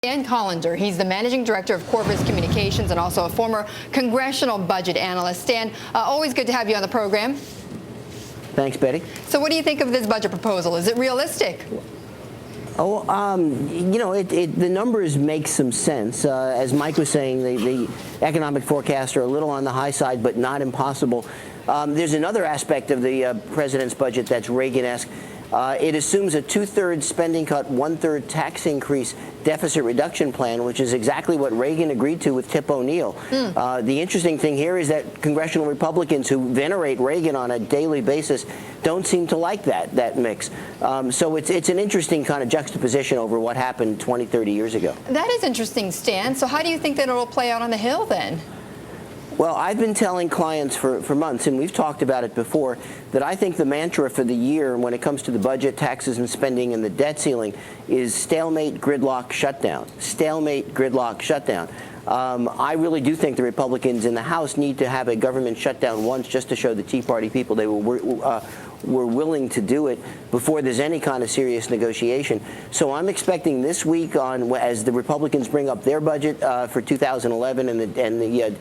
Stanley Collender, he's the managing director of Qorvis Communications and also a former congressional budget analyst. Stan, always good to have you on the program. Thanks, Betty. So what do you think of this budget proposal? Is it realistic? Oh, you know, the numbers make some sense. As Mike was saying, the economic forecasts are a little on the high side, but not impossible. There's another aspect of the president's budget that's Reagan-esque. It assumes a 2/3 spending cut, 1/3 tax increase deficit reduction plan, which is exactly what Reagan agreed to with Tip O'Neill. The interesting thing here is that congressional Republicans who venerate Reagan on a daily basis don't seem to like that mix. So it's an interesting kind of juxtaposition over what happened 20, 30 years ago. That is interesting, Stan. So how do you think that it'll play out on the Hill then? Well, I've been telling clients for months, and we've talked about it before, that I think the mantra for the year when it comes to the budget, taxes and spending, and the debt ceiling is stalemate, gridlock, shutdown. Stalemate, gridlock, shutdown. I really do think the Republicans in the House need to have a government shutdown once just to show the Tea Party people they were willing to do it before there's any kind of serious negotiation. So I'm expecting this week, as the Republicans bring up their budget for 2011 and the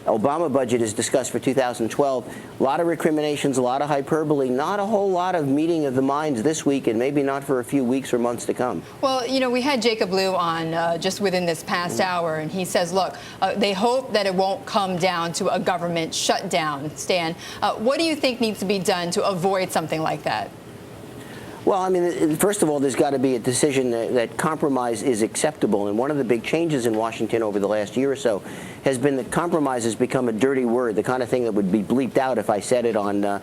Obama budget is discussed for 2012. A lot of recriminations, a lot of hyperbole, not a whole lot of meeting of the minds this week, and maybe not for a few weeks or months to come. Well, you know, we had Jacob Liu on just within this past hour, and he says, look, they hope that it won't come down to a government shutdown. Stan, what do you think needs to be done to avoid something like that? Well, I mean, first of all, there's got to be a decision that compromise is acceptable. And one of the big changes in Washington over the last year or so has been that compromise has become a dirty word, the kind of thing that would be bleeped out if I said it on the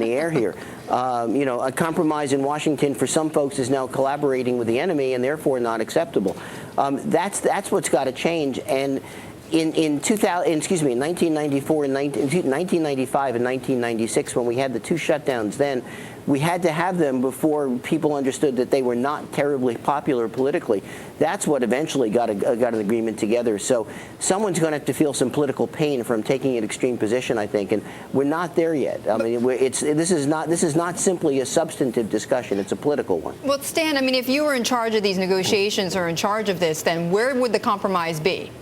air here. You know, a compromise in Washington for some folks is now collaborating with the enemy and therefore not acceptable. That's what's got to change. And in 1994 and 1995 and 1996, when we had the two shutdowns then, we had to have them before people understood that they were not terribly popular politically. That's what eventually got an agreement together. So someone's going to have to feel some political pain from taking an extreme position, I think, and we're not there yet. I mean, this is not simply a substantive discussion; it's a political one. Well, Stan, I mean, if you were in charge of these negotiations or in charge of this, then where would the compromise be?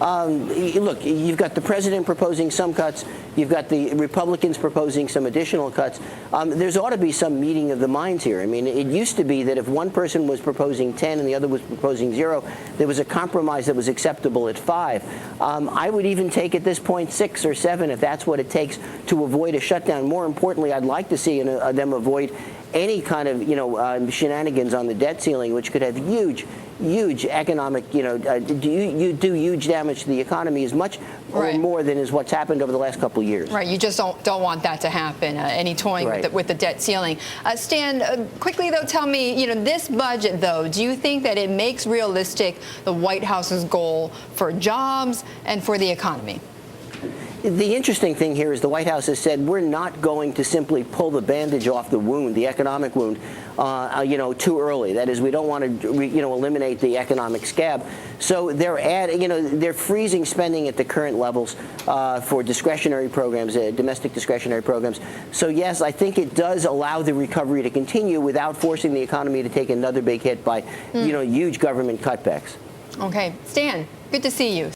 Look, you've got the president proposing some cuts. You've got the Republicans proposing some additional cuts. There's ought to be some meeting of the minds here. I mean, it used to be that if one person was proposing 10 and the other was proposing 0, there was a compromise that was acceptable at 5. I would even take at this point 6 or 7 if that's what it takes to avoid a shutdown. More importantly, I'd like to see them avoid any kind of, shenanigans on the debt ceiling, which could have huge economic, you do huge damage to the economy as much or more than is what's happened over the last couple of years. Right. You just don't want that to happen. Any toying with the debt ceiling. Stan, quickly though, tell me, this budget though, do you think that it makes realistic the White House's goal for jobs and for the economy? The interesting thing here is the White House has said we're not going to simply pull the bandage off the wound, the economic wound, too early. That is, we don't want to, eliminate the economic scab. So they're freezing spending at the current levels for discretionary programs, domestic discretionary programs. So yes, I think it does allow the recovery to continue without forcing the economy to take another big hit by, huge government cutbacks. Okay, Stan, good to see you.